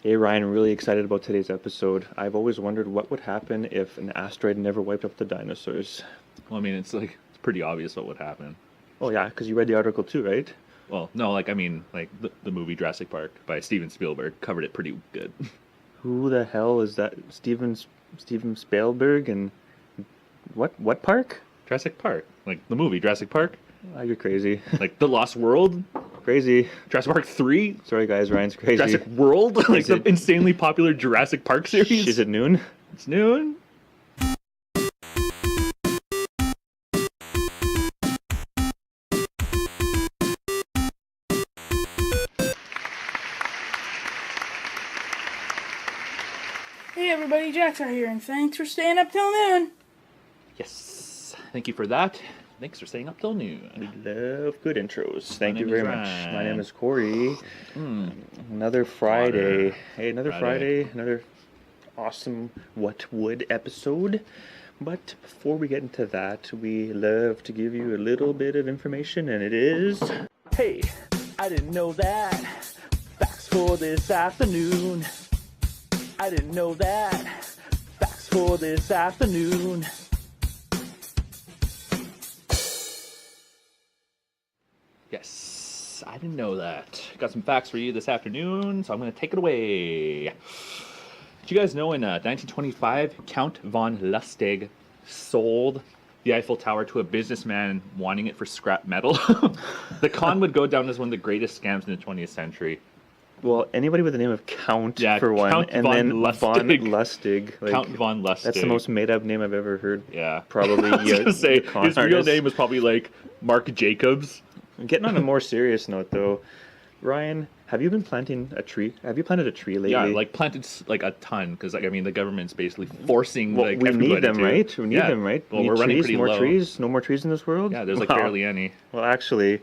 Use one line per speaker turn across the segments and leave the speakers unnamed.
Hey Ryan, I'm really excited about today's episode. I've always wondered what would happen if an asteroid never wiped out the dinosaurs.
Well, I mean, it's pretty obvious what would happen.
Oh yeah, because you read the article too, right?
Well, no, the movie Jurassic Park by Steven Spielberg covered it pretty good.
Who the hell is that? Steven Spielberg and what park?
Jurassic Park, like the movie Jurassic Park,
Ah, you're crazy.
like The Lost World,
Crazy.
Jurassic Park 3,
Sorry guys, Ryan's crazy.
Jurassic World, like the
it-
insanely popular Jurassic Park series.
Is it noon?
It's noon.
Hey everybody, Jack's out here, and thanks for staying up till noon.
Yes, thank you for that. Thanks for staying up till noon.
We love good intros. Thank you
name
very
is
much.
Ryan.
My name is Corey. Another Friday.
Water.
Hey, another
Friday.
Friday. Another awesome What Would episode. But before we get into that, we love to give you a little bit of information, and it is...
Hey, I didn't know that. Facts for this afternoon. I didn't know that. Facts for this afternoon.
Yes, I didn't know that. Got some facts for you this afternoon, so I'm going to take it away. Did you guys know in 1925, Count von Lustig sold the Eiffel Tower to a businessman wanting it for scrap metal? The con would go down as one of the greatest scams in the 20th century.
Well, anybody with the name of Count
Yeah,
for one,
Count
and
von
then
Lustig.
von Lustig. Like,
Count von Lustig.
that's the most made-up name I've ever heard.
Yeah.
Probably.
I was going to say,
the con
his real
artist.
name was probably like Mark Jacobs.
Getting on a more serious note, though, Ryan, have you been planting a tree? Have you planted a tree lately?
Yeah, like planted like a ton, because like I mean the government's basically forcing
Well,
like
we
everybody
need them,
to.
right? We need
Yeah.
them, right?
Well,
We
we're
need
running
trees,
pretty
more
low.
trees. No more trees in this world.
Yeah, there's like
Wow.
barely any.
Well, actually,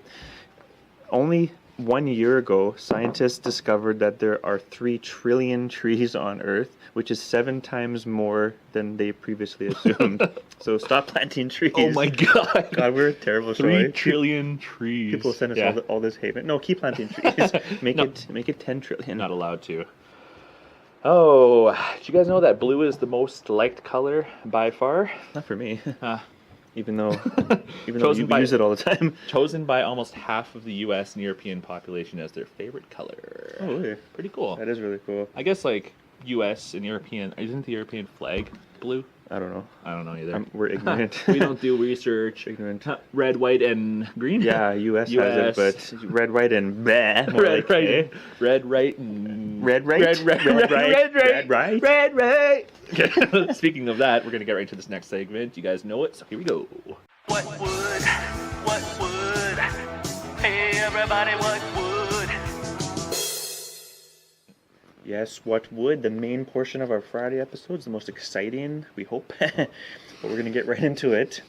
only 1 year ago, scientists discovered that there are 3 trillion trees on Earth, which is 7 times more than they previously assumed. So stop planting trees.
Oh my god!
God, we're a terrible show.
3
eh?
trillion trees.
People send us
Yeah.
all this hate. No, keep planting trees. Make
No.
make it 10 trillion.
Not allowed to. Oh, did you guys know that blue is the most liked color by far?
Not for me.
Uh,
Even though
Chosen
we
by-
use it all the time.
chosen by almost half of the U.S. and European population as their favorite color.
Oh, really?
Pretty cool.
That is really cool.
I guess like U.S. and European. Isn't the European flag blue?
I don't know.
I don't know either.
We're ignorant.
We don't do research.
Ignorant.
Red, white, and green.
Yeah, US has
US.
it, but red, white, and bleh. more
Red,
like,
right,
eh?
red, right, and
Red, right,
red, right,
red, right,
red, right,
red, right.
red, right. Okay. Speaking of that, we're gonna get right into this next segment. You guys know it, so here we go.
What would? What would? Hey everybody, what would?
Yes, what would? The main portion of our Friday episodes, the most exciting, we hope. But we're going to get right into it.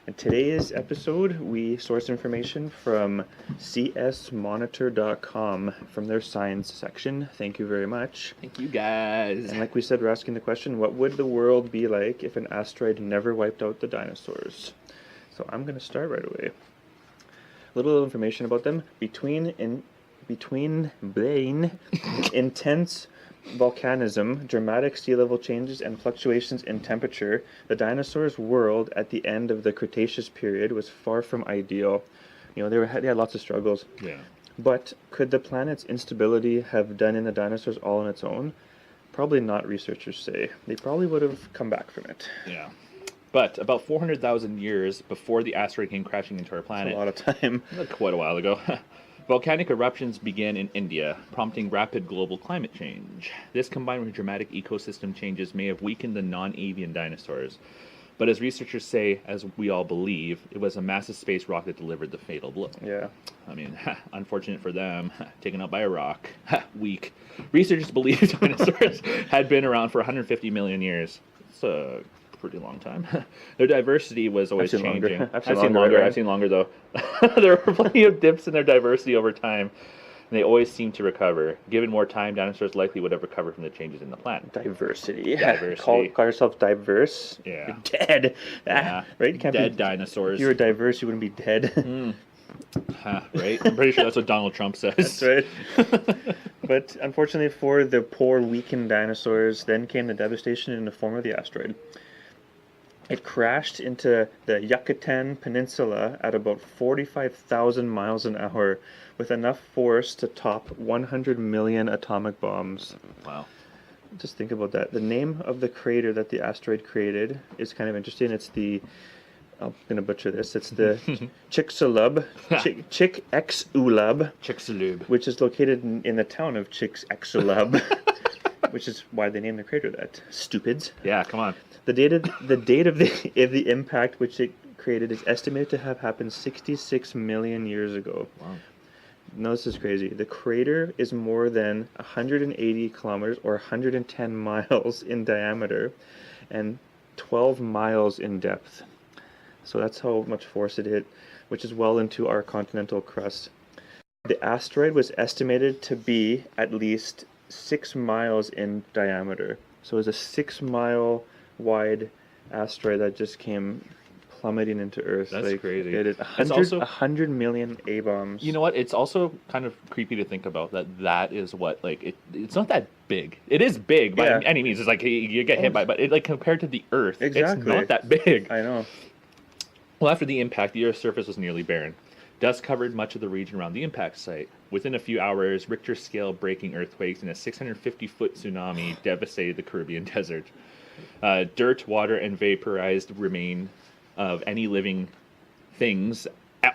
In today's episode, we source information from csmonitor.com from their science section. Thank you very much.
Thank you guys.
And like we said, we're asking the question, what would the world be like if an asteroid never wiped out the dinosaurs? So I'm going to start right away. A little information about them. Between intense volcanism, dramatic sea level changes, and fluctuations in temperature, the dinosaurs' world at the end of the Cretaceous period was far from ideal. You know, they had lots of struggles.
Yeah.
But could the planet's instability have done in the dinosaurs all on its own? Probably not, researchers say. They probably would have come back from it.
Yeah. But about 400,000 years before the asteroid came crashing into our
That's
planet,
a lot of time.
quite a while ago, volcanic eruptions began in India, prompting rapid global climate change. This, combined with dramatic ecosystem changes, may have weakened the non-avian dinosaurs. But as researchers say, as we all believe, it was a massive space rock that delivered the fatal blow.
Yeah.
I mean, unfortunate for them, taken out by a rock. Weak. Researchers believe dinosaurs had been around for 150 million years. It's a pretty long time. Their diversity was always
I've seen
changing.
longer.
I've seen longer. I've seen longer though. There were plenty of dips in their diversity over time, and they always seem to recover. Given more time, dinosaurs likely would have recovered from the changes in the planet.
Diversity.
Diversity.
Call yourself diverse.
Yeah.
You're dead.
Yeah.
Right? You can't
Dead
be,
dinosaurs.
If you were diverse, you wouldn't be dead.
Right? I'm pretty sure that's what Donald Trump says.
That's right. But unfortunately for the poor, weakened dinosaurs, then came the devastation in the form of the asteroid. It crashed into the Yucatan Peninsula at about 45,000 miles an hour with enough force to top 100 million atomic bombs.
Wow.
Just think about that. The name of the crater that the asteroid created is kind of interesting. It's the, I'm going to butcher this, it's the Chicxulub,
Chicxulub.
which is located in the town of Chicxulub, which is why they named the crater that. Stupids.
Yeah, come on.
The date of the impact which it created is estimated to have happened 66 million years ago.
Wow.
No, this is crazy. The crater is more than 180 kilometers or 110 miles in diameter and 12 miles in depth. So that's how much force it hit, which is well into our continental crust. The asteroid was estimated to be at least 6 miles in diameter. So it was a 6-mile wide asteroid that just came plummeting into Earth.
That's crazy.
It is
It's also
100 million A-bombs.
You know what? It's also kind of creepy to think about that is what, like, it's not that big. It is big by
Yeah.
any means. It's like you get hit by, but it, like, compared to the Earth,
Exactly.
it's not that big.
I know.
Well, after the impact, the Earth's surface was nearly barren. Dust covered much of the region around the impact site. Within a few hours, Richter scale breaking earthquakes and a 650-foot tsunami devastated the Caribbean desert. Dirt, water, and vaporized remain of any living things,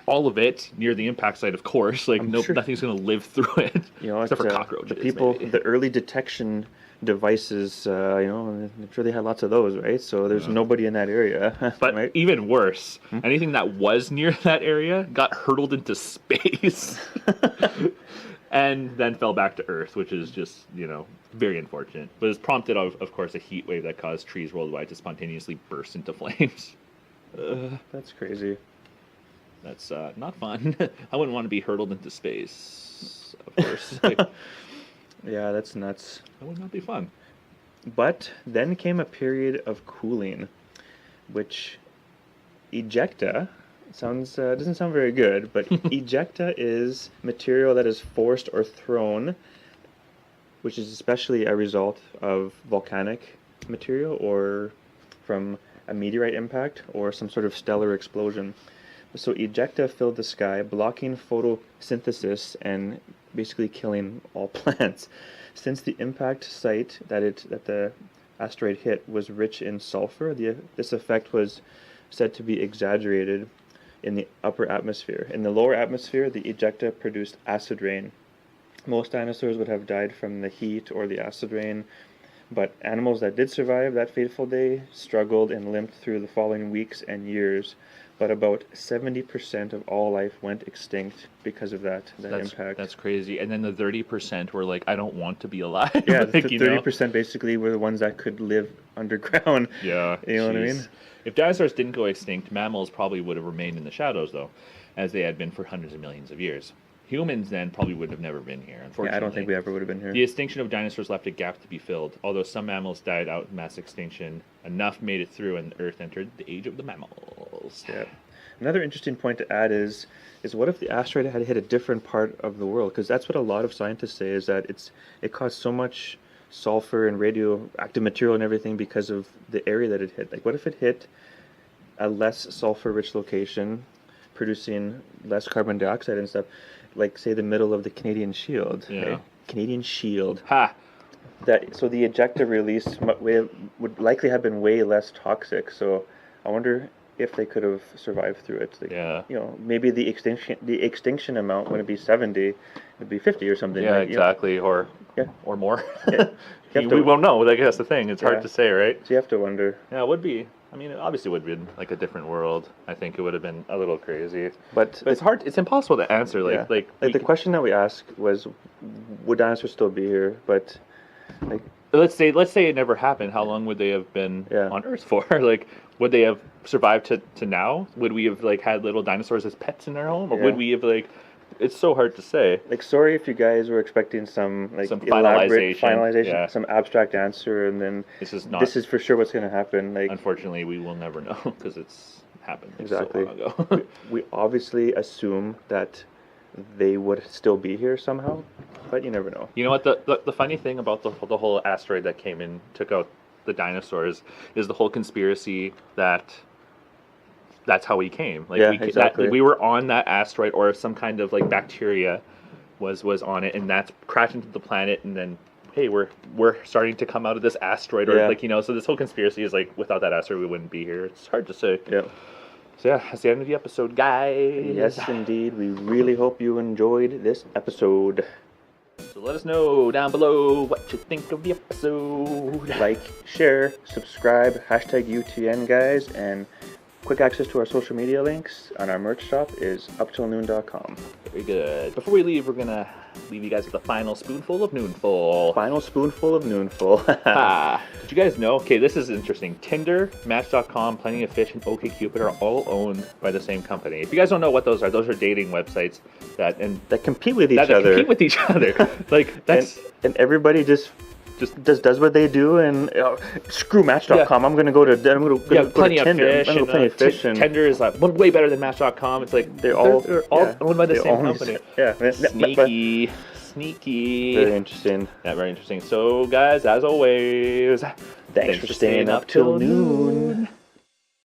all of it near the impact site, of course. Like,
Sure.
nothing's going to live through it,
You know,
except for
it's,
cockroaches.
the people,
maybe.
the early detection devices, I'm sure they had lots of those, right? So there's nobody in that area,
But
right?
even worse, anything that was near that area got hurtled into space and then fell back to Earth, which is just, very unfortunate. But it's prompted, of course, a heat wave that caused trees worldwide to spontaneously burst into flames.
That's crazy.
That's not fun. I wouldn't want to be hurtled into space, of course. Like,
Yeah, that's nuts.
that would not be fun.
But then came a period of cooling, which ejecta doesn't sound very good, but ejecta is material that is forced or thrown, which is especially a result of volcanic material or from a meteorite impact or some sort of stellar explosion. So ejecta filled the sky, blocking photosynthesis and basically killing all plants. Since the impact site that the asteroid hit was rich in sulfur, this effect was said to be exaggerated in the upper atmosphere. In the lower atmosphere, the ejecta produced acid rain. Most dinosaurs would have died from the heat or the acid rain, but animals that did survive that fateful day struggled and limped through the following weeks and years. But about 70% of all life went extinct because of that impact.
That's crazy. And then the 30% were like, I don't want to be alive.
Yeah,
Like,
the 30% basically were the ones that could live underground.
Yeah.
You know what I
jeez.
mean?
If dinosaurs didn't go extinct, mammals probably would have remained in the shadows, though, as they had been for hundreds of millions of years. Humans then probably would have never been here, unfortunately.
Yeah, I don't think we ever would have been here.
The extinction of dinosaurs left a gap to be filled. Although some mammals died out in mass extinction, enough made it through and the Earth entered the age of the mammals.
Yeah. Another interesting point to add is what if the asteroid had hit a different part of the world? Because that's what a lot of scientists say, is that it caused so much sulfur and radioactive material and everything because of the area that it hit. Like, what if it hit a less sulfur-rich location, producing less carbon dioxide and stuff, like, say, the middle of the Canadian Shield?
Yeah.
Okay? Canadian Shield.
Ha!
So the ejecta release would likely have been way less toxic. So I wonder if they could have survived through it. Like,
Yeah.
Maybe the extinction amount wouldn't be 70, it'd be 50 or something.
Yeah,
like,
exactly. Or more.
Yeah.
We won't know. Like, that's the thing. It's hard to say, right?
So you have to wonder.
Yeah, it would be. I mean, it obviously would be like a different world. I think it would have been a little crazy.
But
it's hard. It's impossible to answer. Like
the question that we asked was, would dinosaurs still be here? But like,
let's say it never happened. How long would they have been on Earth for? Like, would they have survived to now? Would we have like had little dinosaurs as pets in our home, or would we have like? It's so hard to say.
Like, sorry if you guys were expecting some elaborate finalization, some abstract answer, and then
this is not.
This is for sure what's going to happen. Like,
unfortunately, we will never know because it's happened
Exactly.
so long ago.
We obviously assume that they would still be here somehow, but you never know.
You know what? The funny thing about the whole asteroid that came in, took out the dinosaurs, is the whole conspiracy that that's how we came. Like
Yeah,
we
exactly.
we were on that asteroid, or some kind of like bacteria was on it, and that's crashed into the planet, and then hey, we're starting to come out of this asteroid, or
Yeah.
like, you know. So this whole conspiracy is like, without that asteroid, we wouldn't be here. It's hard to say.
Yeah.
So yeah, that's the end of the episode, guys.
Yes, indeed. We really hope you enjoyed this episode.
So let us know down below what you think of the episode.
Like, share, subscribe, #UTN guys, and quick access to our social media links on our merch shop is uptillnoon.com.
Very good. Before we leave, we're gonna leave you guys with a final spoonful of Noonful.
Final spoonful of Noonful.
Did you guys know? Okay, this is interesting. Tinder, Match.com, Plenty of Fish, and OkCupid are all owned by the same company. If you guys don't know what those are dating websites that
compete with each
that
other.
compete with each other. Like that's
and everybody just does what they do, and screw Match.com.
Yeah.
I'm gonna go to
Plenty of
Tinder.
Fish.
I'm gonna go Plenty of Fish, and
Tinder is way better than Match.com. It's like
they're all
owned by the
they
same
own-
company.
Yeah,
Sneaky.
very interesting.
Yeah, very interesting. So, guys, as always,
Thanks for staying up till noon.